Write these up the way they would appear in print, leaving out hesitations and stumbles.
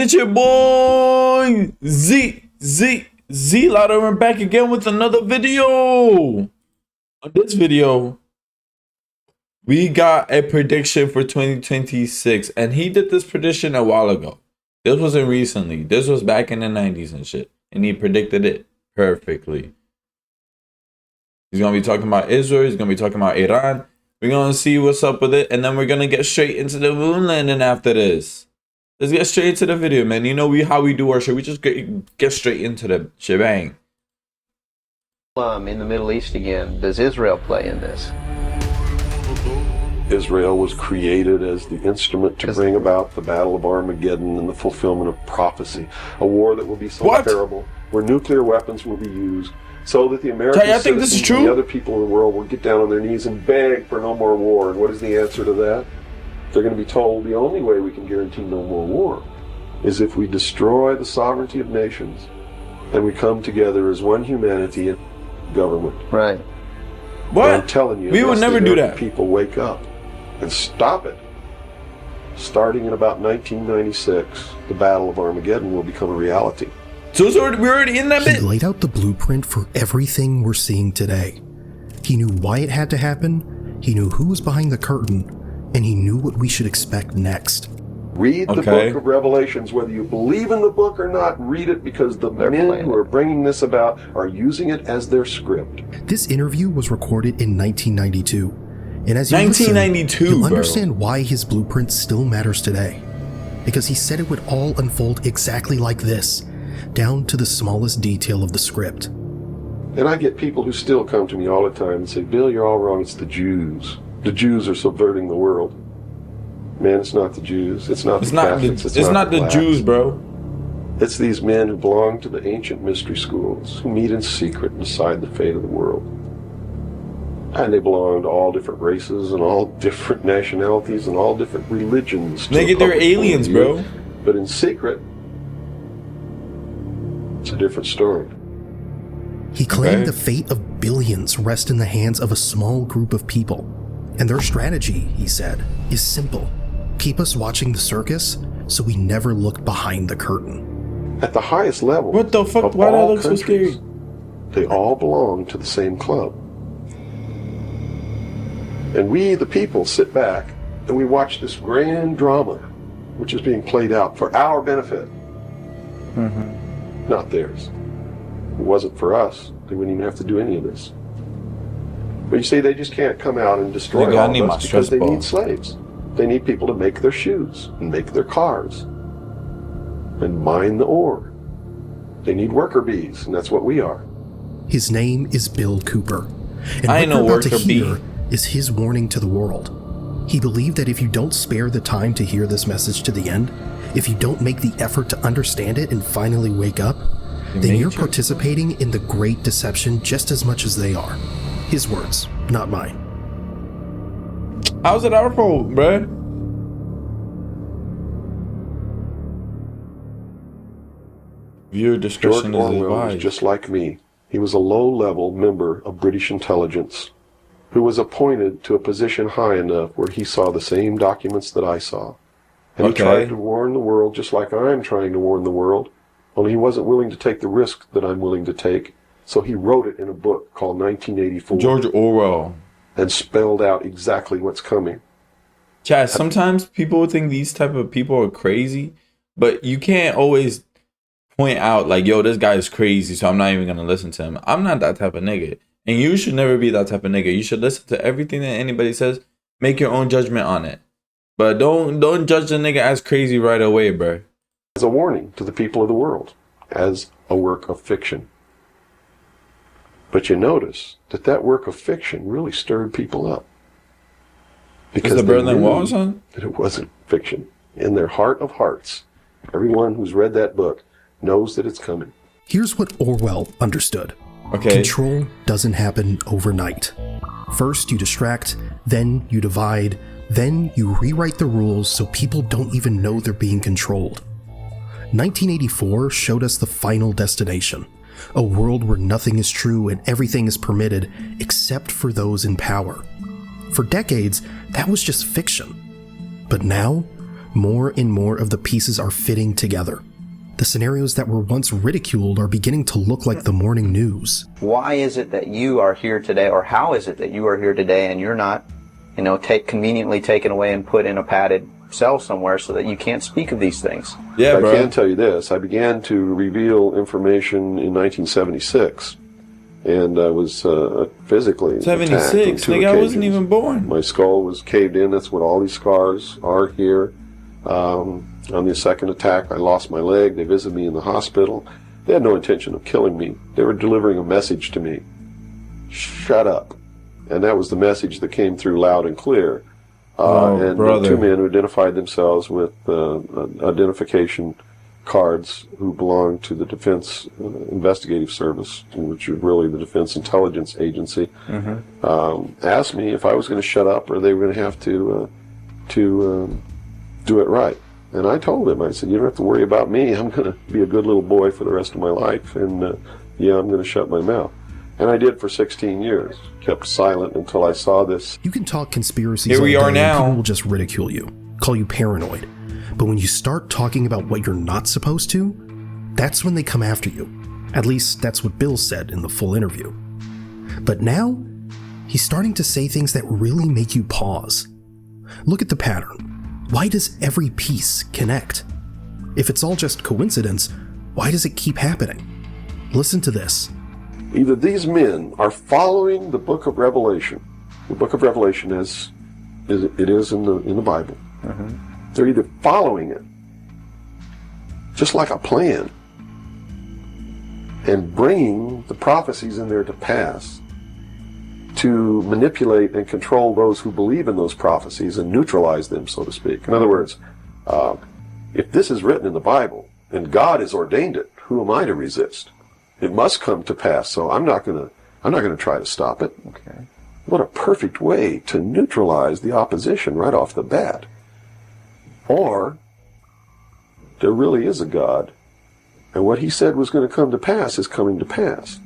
It's your boy Z Louder, and back again with another video. On this video, we got a prediction for 2026, and he did this prediction a while ago. This wasn't recently. This was back in the 90s and shit, and he predicted it perfectly. He's gonna be talking about Israel. He's gonna be talking about Iran. We're gonna see what's up with it, and then we're gonna get straight into the moon landing after this. Let's get straight into the video, man. You know how we do our shit. We just get straight into the shebang. In the Middle East again, does Israel play in this? Israel was created as the instrument to bring about the Battle of Armageddon and the fulfillment of prophecy. A war that will be so terrible, where nuclear weapons will be used, so that the American citizens and the other people in the world will get down on their knees and beg for no more war. And what is the answer to that? They're going to be told the only way we can guarantee no more war is if we destroy the sovereignty of nations and we come together as one humanity and government. Right. What? And I'm telling you, we would never do that. People wake up and stop it. Starting in about 1996, the Battle of Armageddon will become a reality. So we're already in that bit. He laid out the blueprint for everything we're seeing today. He knew why it had to happen, he knew who was behind the curtain, and he knew what we should expect next. Read the book of Revelations, whether you believe in the book or not, read it, because the men who are bringing this about are using it as their script. This interview was recorded in 1992, and as you 1992, listen, you'll understand why his blueprint still matters today. Because he said it would all unfold exactly like this, down to the smallest detail of the script. And I get people who still come to me all the time and say, Bill, you're all wrong, it's the Jews. The Jews are subverting the world. Man, it's not the Jews. It's not the Catholics. It's not the Jews, bro. It's these men who belong to the ancient mystery schools, who meet in secret and decide the fate of the world. And they belong to all different races and all different nationalities and all different religions. Nigga, they're aliens, bro. But in secret, it's a different story. He claimed the fate of billions rest in the hands of a small group of people. And their strategy, he said, is simple. Keep us watching the circus so we never look behind the curtain. At the highest level, what the fuck? Why do I look so scary? They all belong to the same club. And we, the people, sit back and we watch this grand drama, which is being played out for our benefit. Not theirs. If it wasn't for us, they wouldn't even have to do any of this. But you see, they just can't come out and destroy all of us because they need slaves. They need people to make their shoes and make their cars and mine the ore. They need worker bees, and that's what we are. His name is Bill Cooper. And I know what we're about to worker bee hear is his warning to the world. He believed that if you don't spare the time to hear this message to the end, if you don't make the effort to understand it and finally wake up, then you're participating in the great deception just as much as they are. His words, not mine. How's it our fault, bruh? Viewer discretion is advised. Was just like me. He was a low-level member of British intelligence who was appointed to a position high enough where he saw the same documents that I saw. And he tried to warn the world just like I'm trying to warn the world, only he wasn't willing to take the risk that I'm willing to take. So he wrote it in a book called 1984. George Orwell. And spelled out exactly what's coming. Chad, sometimes people think these type of people are crazy, but you can't always point out like, yo, this guy is crazy, so I'm not even going to listen to him. I'm not that type of nigga. And you should never be that type of nigga. You should listen to everything that anybody says. Make your own judgment on it. But don't judge the nigga as crazy right away, bro. As a warning to the people of the world. As a work of fiction. But you notice that work of fiction really stirred people up. Because the Berlin Wall on? It wasn't fiction. In their heart of hearts, everyone who's read that book knows that it's coming. Here's what Orwell understood. Control doesn't happen overnight. First you distract, then you divide, then you rewrite the rules so people don't even know they're being controlled. 1984 showed us the final destination. A world where nothing is true and everything is permitted except for those in power. For decades, that was just fiction. But now, more and more of the pieces are fitting together. The scenarios that were once ridiculed are beginning to look like the morning news. Why is it that you are here today, or how is it that you are here today and you're not, conveniently taken away and put in a padded cell somewhere so that you can't speak of these things? Yeah, I bro. can tell you this. I began to reveal information in 1976, and I was physically 76, attacked on 2 nigga, I wasn't occasions. even born. My skull was caved in. That's what all these scars are here. On the second attack, I lost my leg. They visited me in the hospital. They had no intention of killing me. They were delivering a message to me. Shut up. And that was the message that came through loud and clear. And brother. 2 men who identified themselves with identification cards who belonged to the Defense Investigative Service, which is really the Defense Intelligence Agency, asked me if I was going to shut up or they were going to have to do it right. And I told them, I said, you don't have to worry about me. I'm going to be a good little boy for the rest of my life, and I'm going to shut my mouth. And I did for 16 years. Kept silent until I saw this. You can talk conspiracies Here we all are day and now. people will just ridicule you, call you paranoid. But when you start talking about what you're not supposed to, that's when they come after you. At least that's what Bill said in the full interview. But now, he's starting to say things that really make you pause. Look at the pattern. Why does every piece connect? If it's all just coincidence, why does it keep happening? Listen to this. Either these men are following the book of Revelation. The book of Revelation is in the Bible. They're either following it, just like a plan, and bringing the prophecies in there to pass to manipulate and control those who believe in those prophecies and neutralize them, so to speak. In other words, if this is written in the Bible and God has ordained it, who am I to resist? It must come to pass, so I'm not going to try to stop it. Okay. What a perfect way to neutralize the opposition right off the bat. Or there really is a God, and what he said was going to come to pass is coming to pass.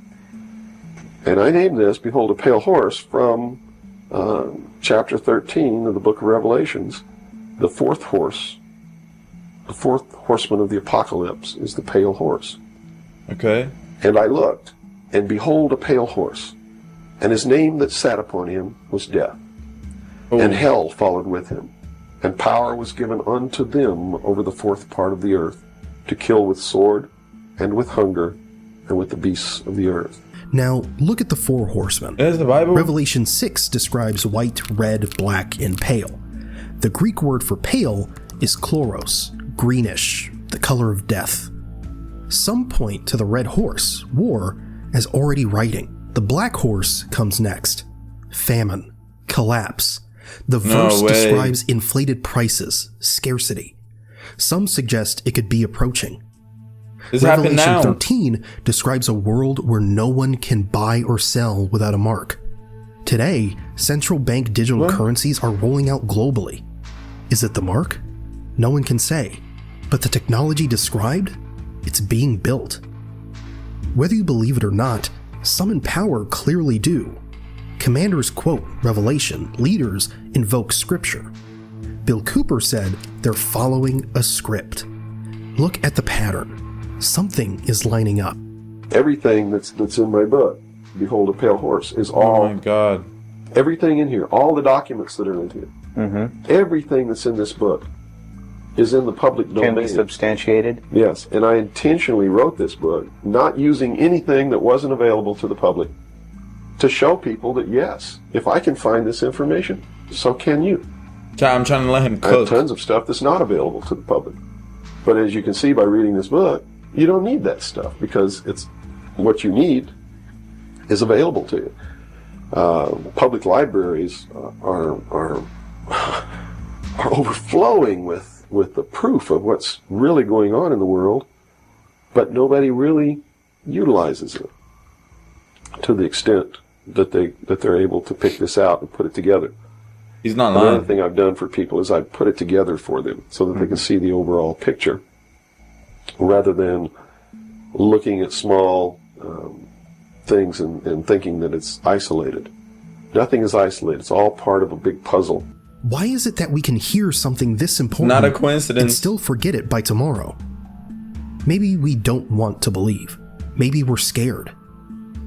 And I named this, Behold a Pale Horse, from chapter 13 of the book of Revelations. The fourth horse, the fourth horseman of the apocalypse is the pale horse. Okay. And I looked, and behold a pale horse, and his name that sat upon him was Death. And hell followed with him, and power was given unto them over the fourth part of the earth, to kill with sword, and with hunger, and with the beasts of the earth. Now, look at the 4 horsemen. There's the Bible. Revelation 6 describes white, red, black, and pale. The Greek word for pale is chloros, greenish, the color of death. Some point to the red horse, war, as already writing. The black horse comes next. Famine, collapse. The verse describes inflated prices, scarcity. Some suggest it could be approaching. Revelation 13 describes a world where no one can buy or sell without a mark. Today, central bank digital currencies are rolling out globally. Is it the mark? No one can say. But the technology described? It's being built. Whether you believe it or not, some in power clearly do. Commanders quote Revelation, leaders invoke scripture. Bill Cooper said they're following a script. Look at the pattern. Something is lining up. Everything that's in my book, Behold a Pale Horse, is all. Oh my God. Everything in here, all the documents that are in here, everything that's in this book is in the public domain. Can be substantiated? Yes, and I intentionally wrote this book, not using anything that wasn't available to the public, to show people that yes, if I can find this information, so can you. I'm trying to let him I have cook. tons of stuff that's not available to the public. But as you can see by reading this book, you don't need that stuff because it's what you need is available to you. Public libraries are overflowing with the proof of what's really going on in the world, but nobody really utilizes it to the extent that they're able to pick this out and put it together. He's not Another lying. thing I've done for people is I've put it together for them so that they can see the overall picture rather than looking at small things and thinking that it's isolated. Nothing is isolated. It's all part of a big puzzle. Why is it that we can hear something this important not a coincidence and still forget it by tomorrow? Maybe we don't want to believe. Maybe we're scared.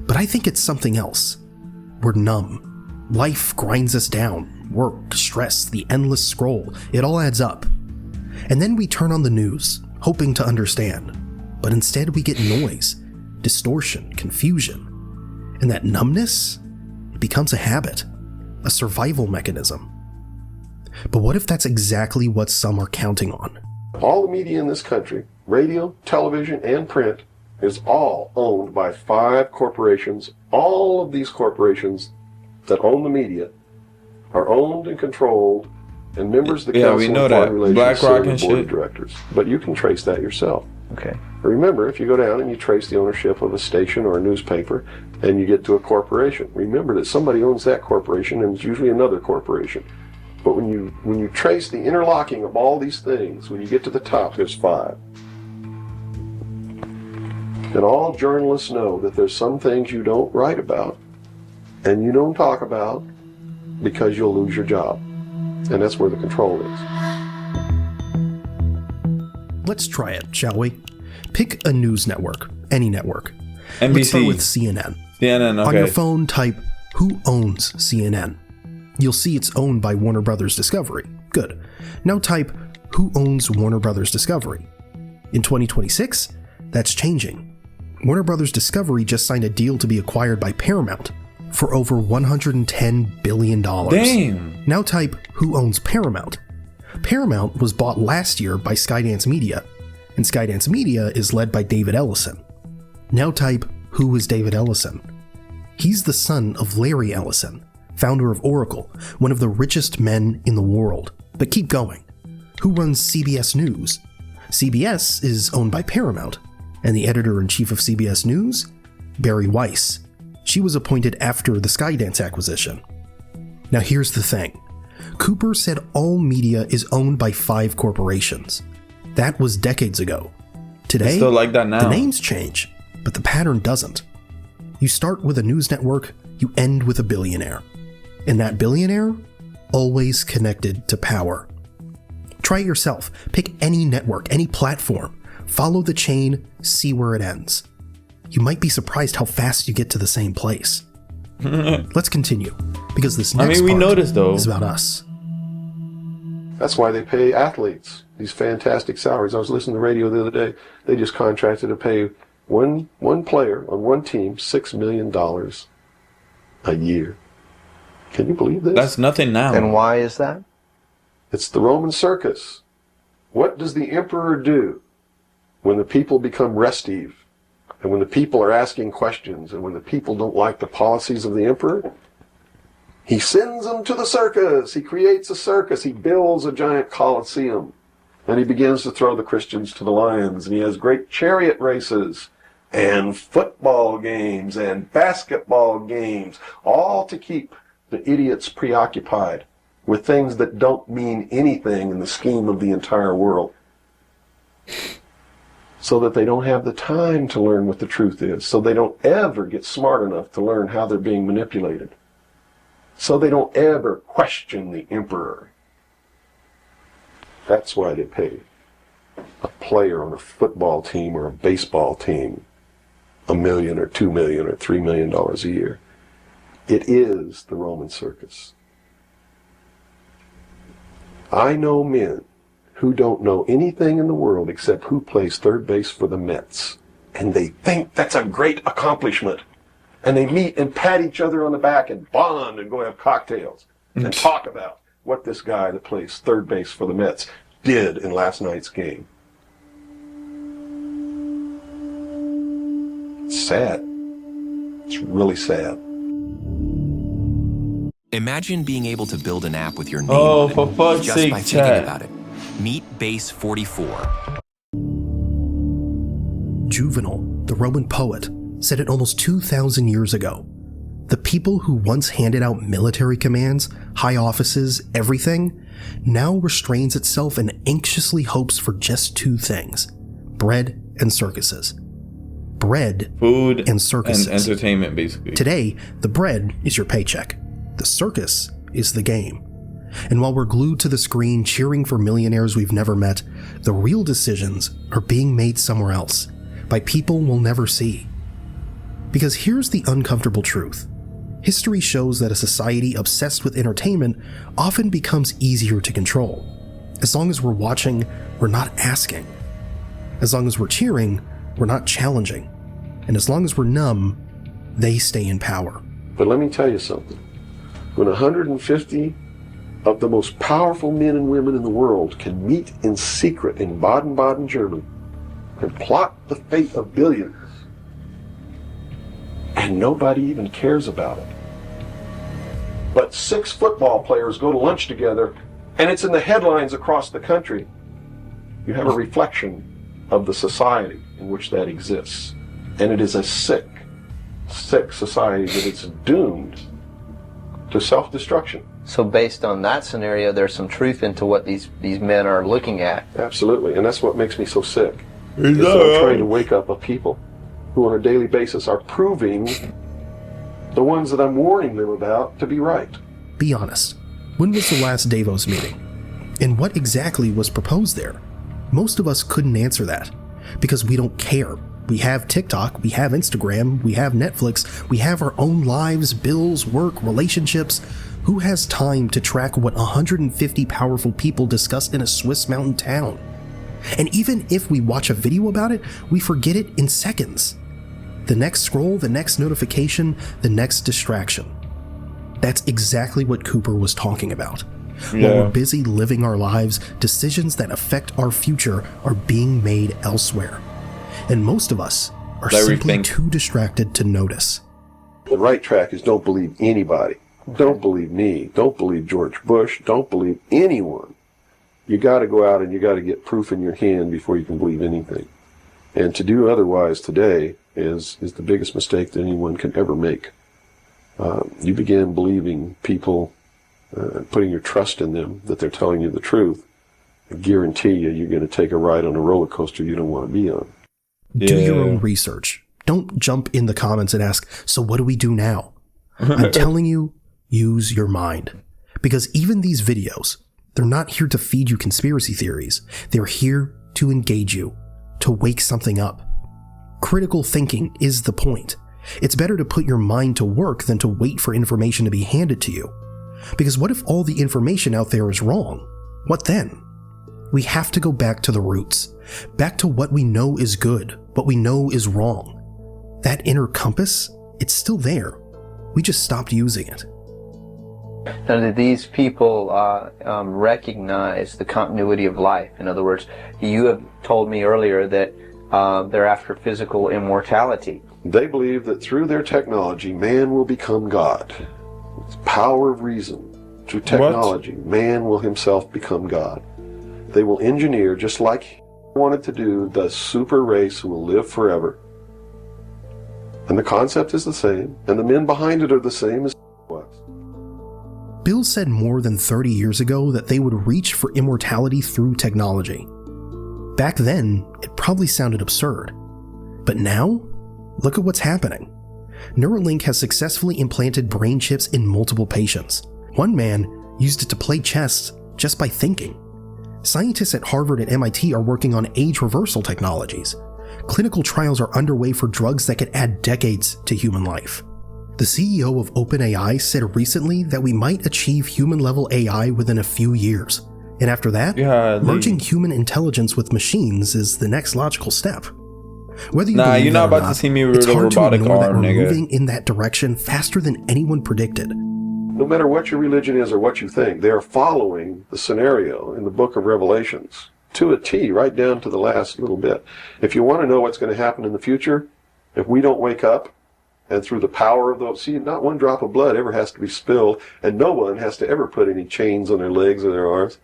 But I think it's something else. We're numb. Life grinds us down. Work, stress, the endless scroll, it all adds up. And then we turn on the news, hoping to understand. But instead we get noise, distortion, confusion. And that numbness, it becomes a habit, a survival mechanism. But what if that's exactly what some are counting on? All the media in this country, radio, television, and print, is all owned by 5 corporations. All of these corporations that own the media are owned and controlled, and members of the Council of Foreign Relations serve the board of directors. But you can trace that yourself. Okay. Remember, if you go down and you trace the ownership of a station or a newspaper, and you get to a corporation, remember that somebody owns that corporation, and it's usually another corporation. But when you trace the interlocking of all these things, when you get to the top, there's 5. And all journalists know that there's some things you don't write about and you don't talk about because you'll lose your job. And that's where the control is. Let's try it, shall we? Pick a news network, any network. NBC. Let's start with CNN. CNN, okay. On your phone, type, who owns CNN? You'll see it's owned by Warner Brothers Discovery. Good. Now type, who owns Warner Brothers Discovery? In 2026, that's changing. Warner Brothers Discovery just signed a deal to be acquired by Paramount for over $110 billion. Damn. Now type, who owns Paramount? Paramount was bought last year by Skydance Media, and Skydance Media is led by David Ellison. Now type, who is David Ellison? He's the son of Larry Ellison, founder of Oracle, one of the richest men in the world. But keep going. Who runs CBS News? CBS is owned by Paramount, and the editor-in-chief of CBS News? Barry Weiss. She was appointed after the Skydance acquisition. Now here's the thing. Cooper said all media is owned by 5 corporations. That was decades ago. Today, it's still like that now. The names change, but the pattern doesn't. You start with a news network, you end with a billionaire. And that billionaire, always connected to power. Try it yourself. Pick any network, any platform. Follow the chain, see where it ends. You might be surprised how fast you get to the same place. Let's continue, because this next part is about us. That's why they pay athletes these fantastic salaries. I was listening to the radio the other day. They just contracted to pay one player on one team $6 million a year. Can you believe this? That's nothing now. And why is that? It's the Roman circus. What does the emperor do when the people become restive, and when the people are asking questions, and when the people don't like the policies of the emperor? He sends them to the circus. He creates a circus. He builds a giant coliseum. And he begins to throw the Christians to the lions. And he has great chariot races and football games and basketball games, all to keep the idiots preoccupied with things that don't mean anything in the scheme of the entire world, so that they don't have the time to learn what the truth is, so they don't ever get smart enough to learn how they're being manipulated, so they don't ever question the emperor. That's why they pay a player on a football team or a baseball team $1 million or $2 million or $3 million a year. It is the Roman circus. I know men who don't know anything in the world except who plays third base for the Mets. And they think that's a great accomplishment. And they meet and pat each other on the back and bond and go have cocktails and talk about what this guy that plays third base for the Mets did in last night's game. It's sad. It's really sad. Imagine being able to build an app with your name on it, for fuck's just sake, by thinking about it. Meet Base 44. Juvenal, the Roman poet, said it almost 2,000 years ago. The people who once handed out military commands, high offices, everything, now restrains itself and anxiously hopes for just 2 things: bread and circuses. Bread, food, and circuses. And entertainment, basically. Today, the bread is your paycheck. The circus is the game. And while we're glued to the screen cheering for millionaires we've never met, the real decisions are being made somewhere else, by people we'll never see. Because here's the uncomfortable truth. History shows that a society obsessed with entertainment often becomes easier to control. As long as we're watching, we're not asking. As long as we're cheering, we're not challenging. And as long as we're numb, they stay in power. But let me tell you something. When 150 of the most powerful men and women in the world can meet in secret in Baden-Baden, Germany, and plot the fate of billions, and nobody even cares about it. But 6 football players go to lunch together, and it's in the headlines across the country. You have a reflection of the society in which that exists. And it is a sick society that is doomed to self-destruction. So based on that scenario, there's some truth into what these men are looking at. Absolutely, and that's what makes me so sick. Is that I'm trying to wake up a people who on a daily basis are proving the ones that I'm warning them about to be right. Be honest. When was the last Davos meeting? And what exactly was proposed there? Most of us couldn't answer that, because we don't care. We have TikTok, we have Instagram, we have Netflix, we have our own lives, bills, work, relationships. Who has time to track what 150 powerful people discussed in a Swiss mountain town? And even if we watch a video about it, we forget it in seconds. The next scroll, the next notification, the next distraction. That's exactly what Cooper was talking about. Yeah. While we're busy living our lives, decisions that affect our future are being made elsewhere. And most of us are simply too distracted to notice. The right track is don't believe anybody. Don't believe me. Don't believe George Bush. Don't believe anyone. You got to go out and you got to get proof in your hand before you can believe anything. And to do otherwise today is the biggest mistake that anyone can ever make. You begin believing people, putting your trust in them, that they're telling you the truth. I guarantee you're going to take a ride on a roller coaster you don't want to be on. Do your own research. Don't jump in the comments and ask, so what do we do now? I'm telling you, use your mind. Because even these videos, they're not here to feed you conspiracy theories. They're here to engage you, to wake something up. Critical thinking is the point. It's better to put your mind to work than to wait for information to be handed to you. Because what if all the information out there is wrong? What then? We have to go back to the roots. Back to what we know is good, what we know is wrong. That inner compass, it's still there. We just stopped using it. Now, do these people recognize the continuity of life? In other words, you have told me earlier that they're after physical immortality. They believe that through their technology, man will become God. It's power of reason. Through technology, man will himself become God. They will engineer, just like he wanted to do, the super race who will live forever. And the concept is the same, and the men behind it are the same as was. Bill said more than 30 years ago that they would reach for immortality through technology. Back then, it probably sounded absurd. But now, look at what's happening. Neuralink has successfully implanted brain chips in multiple patients. One man used it to play chess just by thinking. Scientists at Harvard and MIT are working on age reversal technologies. Clinical trials are underway for drugs that could add decades to human life. The CEO of OpenAI said recently that we might achieve human-level AI within a few years. And after that, merging human intelligence with machines is the next logical step. Whether you believe you're not about to see me with a robotic arm, nigga. We're moving in that direction faster than anyone predicted. No matter what your religion is or what you think, they are following the scenario in the book of Revelations to a T, right down to the last little bit. If you want to know what's going to happen in the future, if we don't wake up, and through the power of those, see, not one drop of blood ever has to be spilled, and no one has to ever put any chains on their legs or their arms,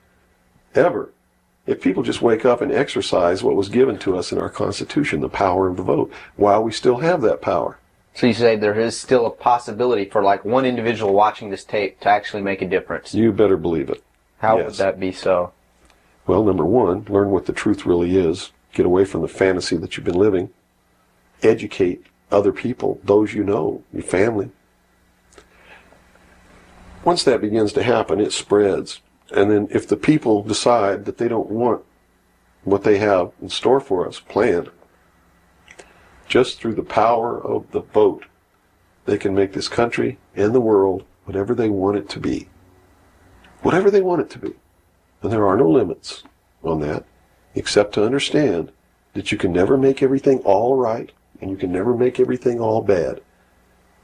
ever. If people just wake up and exercise what was given to us in our Constitution, the power of the vote, while we still have that power. So you say there is still a possibility for like one individual watching this tape to actually make a difference? You better believe it. How would that be so? Well, number one, learn what the truth really is. Get away from the fantasy that you've been living. Educate other people, those you know, your family. Once that begins to happen, it spreads. And then if the people decide that they don't want what they have in store for us planned, just through the power of the vote, they can make this country and the world whatever they want it to be. Whatever they want it to be. And there are no limits on that, except to understand that you can never make everything all right, and you can never make everything all bad.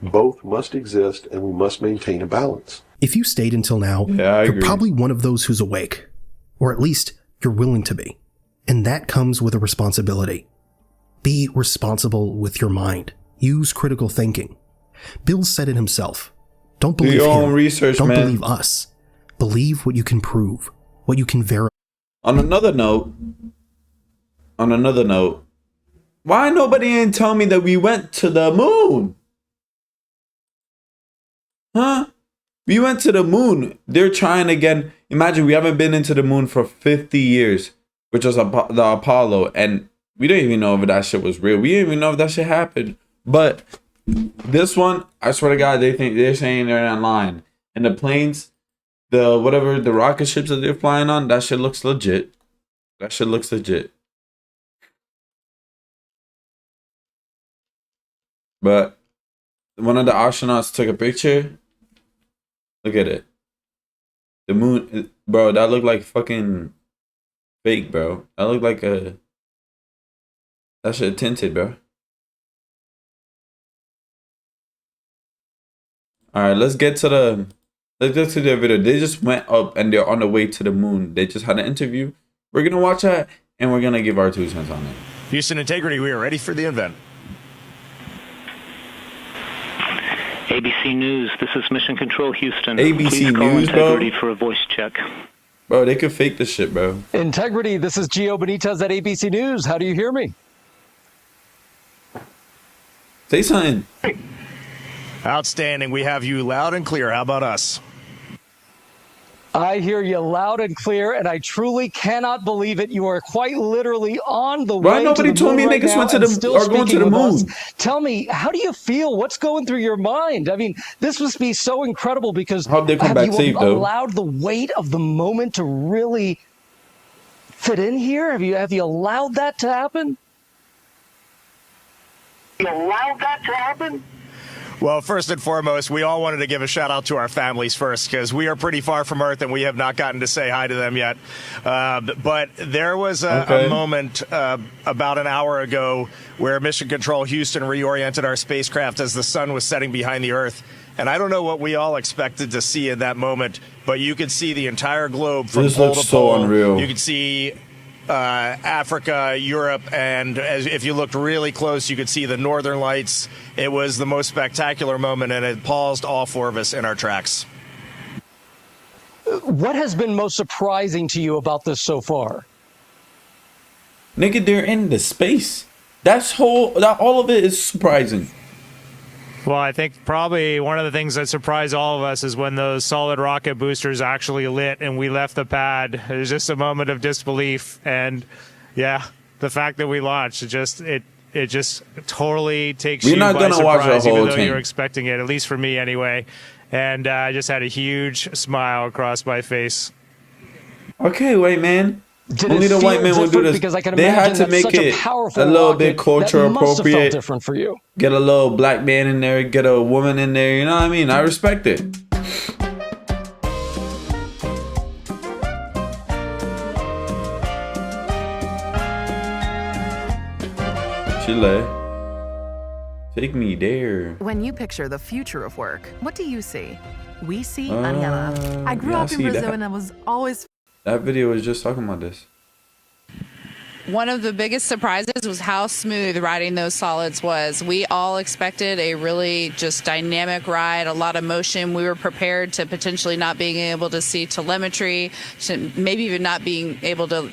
Both must exist, and we must maintain a balance. If you stayed until now, you're probably one of those who's awake. Or at least, you're willing to be. And that comes with a responsibility. Be responsible with your mind. Use critical thinking. Bill said it himself. Don't believe him. Don't believe us. Believe what you can prove, what you can verify. On another note, why nobody ain't tell me that we went to the moon? Huh? We went to the moon. They're trying again. Imagine we haven't been into the moon for 50 years, which was the Apollo, and we don't even know if that shit was real. We didn't even know if that shit happened. But this one, I swear to God, they're saying they're not lying. And the planes, the rocket ships that they're flying on, that shit looks legit. That shit looks legit. But one of the astronauts took a picture. Look at it. The moon, bro, that looked like fucking fake, bro. That looked like that shit tinted, bro. Alright, let's get to the video. They just went up and they're on the way to the moon. They just had an interview. We're gonna watch that and we're gonna give our 2 cents on it. Houston Integrity, we are ready for the event. ABC News, this is Mission Control Houston. ABC Please call News, Integrity bro. for a voice check. Bro, they could fake this shit, bro. Integrity, this is Gio Benitez at ABC News. How do you hear me? Say something. Outstanding. We have you loud and clear. How about us? I hear you loud and clear, and I truly cannot believe it. You are quite literally on the way. Why nobody told me niggas went to the or going to the moon? Tell me, how do you feel? What's going through your mind? I mean, this must be so incredible because hope they come back safe, though. Allowed the weight of the moment to really fit in here? Have you allowed that to happen? Well, first and foremost, we all wanted to give a shout out to our families first because we are pretty far from Earth and we have not gotten to say hi to them yet. But there was a moment about an hour ago where Mission Control Houston reoriented our spacecraft as the sun was setting behind the Earth. And I don't know what we all expected to see in that moment, but you could see the entire globe from pole to pole. Unreal. You could see Africa, Europe, and if you looked really close, you could see the northern lights. It was the most spectacular moment, and it paused all 4 of us in our tracks. What has been most surprising to you about this so far? Nigga, they're in the space. All of it is surprising. Well, I think probably one of the things that surprised all of us is when those solid rocket boosters actually lit and we left the pad. It was just a moment of disbelief. And yeah, the fact that we launched, it just totally takes you by surprise, even though you're expecting it, at least for me anyway. And I just had a huge smile across my face. Okay, wait, man. Only the white man would do this. They had to make it a little bit culture appropriate. Different for you. Get a little black man in there, get a woman in there. You know what I mean? I respect it. Chile, take me there. When you picture the future of work, what do you see? We see Ariana. I grew up in Brazil and I was always... That video was just talking about this. One of the biggest surprises was how smooth riding those solids was. We all expected a really just dynamic ride, a lot of motion. We were prepared to potentially not being able to see telemetry, to maybe even not being able to,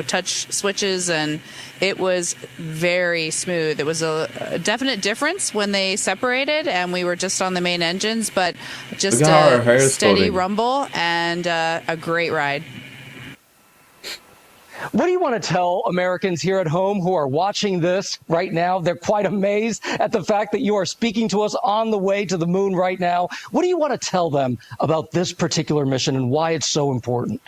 touch switches, and it was very smooth. It was a definite difference when they separated and we were just on the main engines, but just a steady rumble and a great ride. What do you want to tell Americans here at home who are watching this right now? They're quite amazed at the fact that you are speaking to us on the way to the moon right now. What do you want to tell them about this particular mission and why it's so important?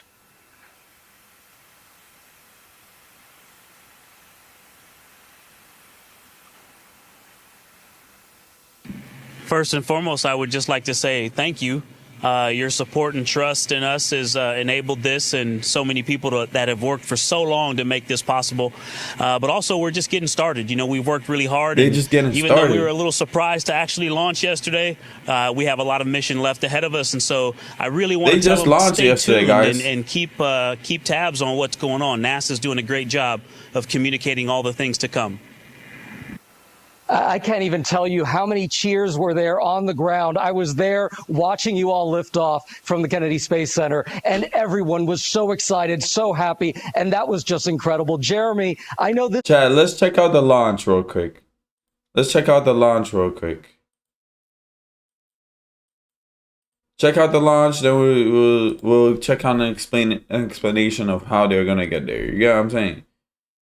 First and foremost, I would just like to say thank you. Your support and trust in us has enabled this, and so many people that have worked for so long to make this possible. But also, we're just getting started. You know, we've worked really hard. They're just getting even started. Though we were a little surprised to actually launch yesterday, we have a lot of mission left ahead of us. And so I really want to tell them to stay tuned and keep tabs on what's going on. NASA's doing a great job of communicating all the things to come. I can't even tell you how many cheers were there on the ground. I was there watching you all lift off from the Kennedy Space Center, and everyone was so excited, so happy, and that was just incredible. Jeremy, I know this... Chad, let's check out the launch real quick. Check out the launch, then we'll check out an explanation of how they're gonna get there. You get what I'm saying?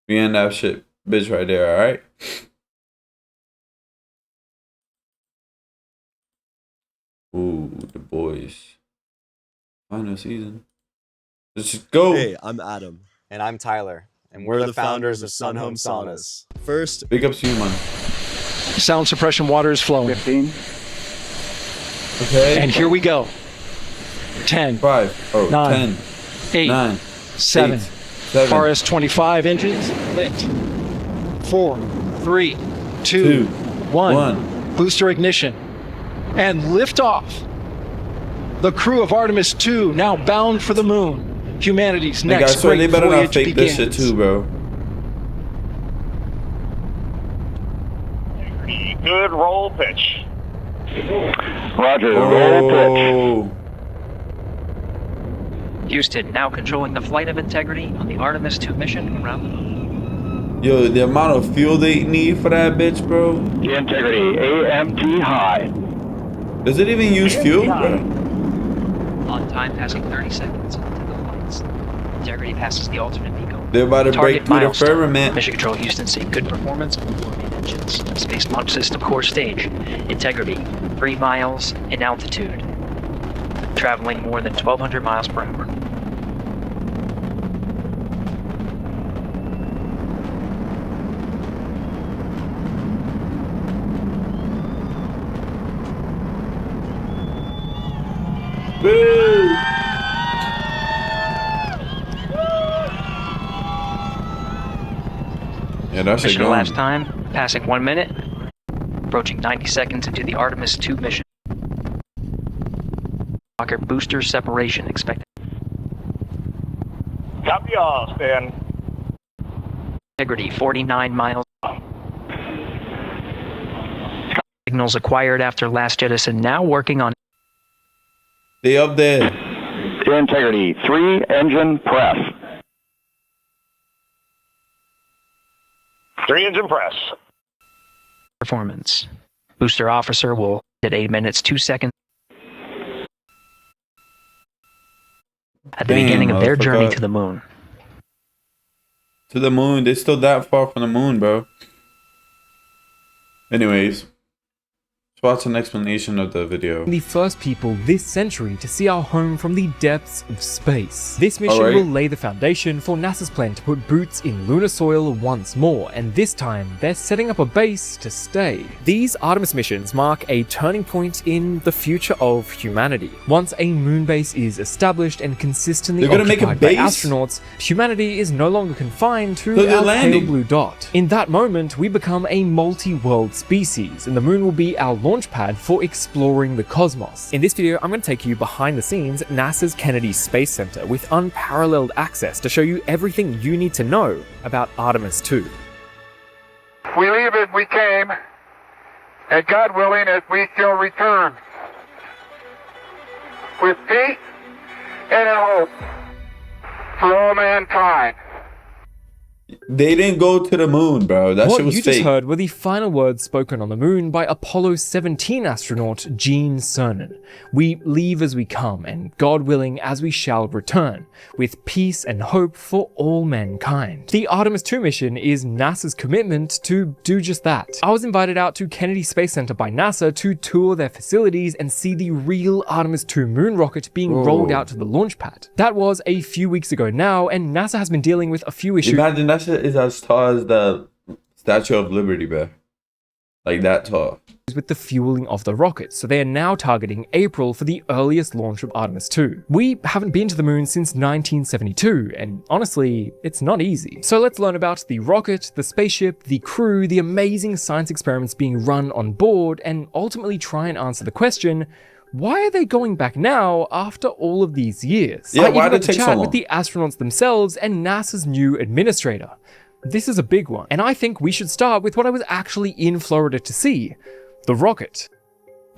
We end that shit, bitch, right there, alright? Ooh, the boys. Final season. Let's just go. Hey, I'm Adam. And I'm Tyler. And we're the founders of Sun Home Saunas. First, big ups to you, man. Sound suppression water is flowing. 15. Okay. And here we go. 10. 5. Oh, 9. 10. 8. 9. 7. 7. RS-25 engines lit. 4. 3. 2. 1. Booster ignition. And liftoff. The crew of Artemis 2 now bound for the moon. Humanity's next guys, so great they better voyage not fake begins. this shit too, bro. Good roll pitch. Roger, roll pitch. Houston now controlling the flight of Integrity on the Artemis 2 mission around the moon. Yo, the amount of fuel they need for that bitch, bro. Integrity, AMT high. Does it even use fuel, bro? On time, passing 30 seconds into the flights. Integrity passes the alternate beacon. They're about to break through the firmament. Mission Control Houston seeing good performance on the main engines. Space Launch System core stage. Integrity, 3 miles in altitude. Traveling more than 1,200 miles per hour. Woo! Yeah, that's Mission elapsed time, passing 1 minute, approaching 90 seconds into the Artemis 2 mission. Rocket booster separation expected. Copy all, Stan. Integrity, 49 miles. Signals acquired after last jettison, now working on. They up there. Integrity, 3 engine press. 3 engine press. Performance. Booster officer will at 8 minutes 2 seconds. At the beginning of their journey to the moon. To the moon? They're still that far from the moon, bro. Anyways. Let's watch an explanation of the video. The first people this century to see our home from the depths of space. This mission will lay the foundation for NASA's plan to put boots in lunar soil once more, and this time they're setting up a base to stay. These Artemis missions mark a turning point in the future of humanity. Once a moon base is established and consistently occupied by astronauts, humanity is no longer confined to our pale blue dot. In that moment, we become a multi-world species, and the moon will be our launch pad for exploring the cosmos. In this video, I'm going to take you behind the scenes at NASA's Kennedy Space Center with unparalleled access to show you everything you need to know about Artemis 2. We leave as we came, and God willing, as we shall return, with peace and a hope for all mankind. They didn't go to the moon, bro. That shit was fake. What you just heard were the final words spoken on the moon by Apollo 17 astronaut Gene Cernan. We leave as we come, and God willing, as we shall return, with peace and hope for all mankind. The Artemis 2 mission is NASA's commitment to do just that. I was invited out to Kennedy Space Center by NASA to tour their facilities and see the real Artemis 2 moon rocket being rolled out to the launch pad. That was a few weeks ago now, and NASA has been dealing with a few issues. Imagine that shit is as tall as the Statue of Liberty, bro. Like that tall. With the fueling of the rocket, so they are now targeting April for the earliest launch of Artemis 2. We haven't been to the moon since 1972, and honestly, it's not easy. So let's learn about the rocket, the spaceship, the crew, the amazing science experiments being run on board, and ultimately try and answer the question, why are they going back now after all of these years? Yeah, I why even did it got to take chat so long? with the astronauts themselves and NASA's new administrator. This is a big one, and I think we should start with what I was actually in Florida to see, the rocket.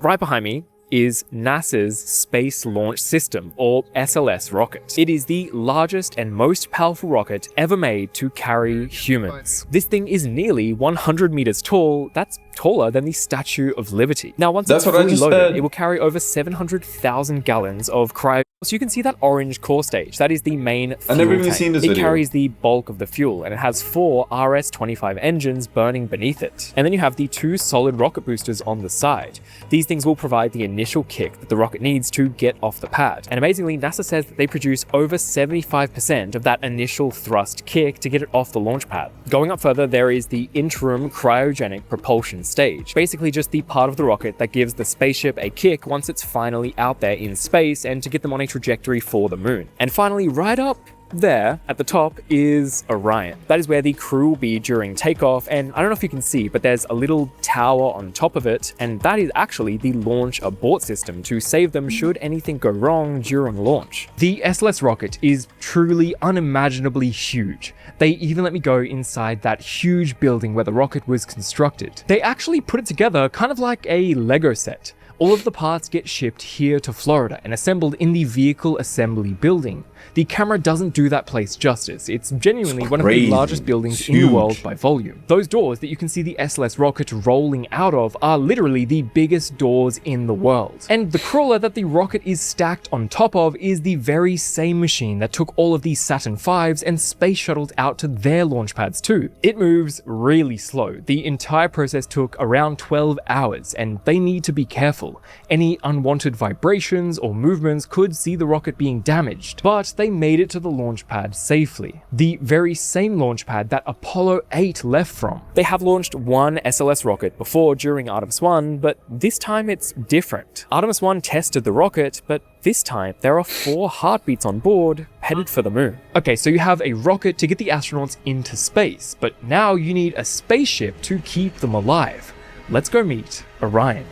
Right behind me is NASA's Space Launch System, or SLS rocket. It is the largest and most powerful rocket ever made to carry humans. This thing is nearly 100 meters tall. That's taller than the Statue of Liberty. Now, once it's fully loaded, it will carry over 700,000 gallons of cryo. So you can see that orange core stage. That is the main fuel I've never even tank. seen this It video. carries the bulk of the fuel, and it has 4 RS-25 engines burning beneath it. And then you have the 2 solid rocket boosters on the side. These things will provide the initial kick that the rocket needs to get off the pad. And amazingly, NASA says that they produce over 75% of that initial thrust kick to get it off the launch pad. Going up further, there is the interim cryogenic propulsion stage. Basically just the part of the rocket that gives the spaceship a kick once it's finally out there in space and to get them on a trajectory for the moon. And finally, right up there at the top is Orion. That is where the crew will be during takeoff, and I don't know if you can see, but there's a little tower on top of it, and that is actually the launch abort system to save them should anything go wrong during launch. The SLS rocket is truly unimaginably huge. They even let me go inside that huge building where the rocket was constructed. They actually put it together kind of like a Lego set. All of the parts get shipped here to Florida and assembled in the vehicle assembly building. The camera doesn't do that place justice. It's genuinely one of the largest buildings in the world by volume. Those doors that you can see the SLS rocket rolling out of are literally the biggest doors in the world. And the crawler that the rocket is stacked on top of is the very same machine that took all of these Saturn V's and space shuttles out to their launch pads too. It moves really slow. The entire process took around 12 hours, and they need to be careful. Any unwanted vibrations or movements could see the rocket being damaged, but they made it to the launch pad safely. The very same launch pad that Apollo 8 left from. They have launched one SLS rocket before during Artemis 1, but this time it's different. Artemis 1 tested the rocket, but this time there are 4 heartbeats on board headed for the moon. Okay, so you have a rocket to get the astronauts into space, but now you need a spaceship to keep them alive. Let's go meet Orion.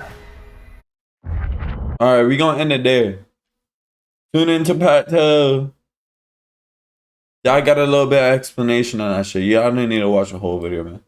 Alright, we're gonna end it there. Tune into part 2. Y'all got a little bit of explanation on that shit. Y'all don't need to watch the whole video, man.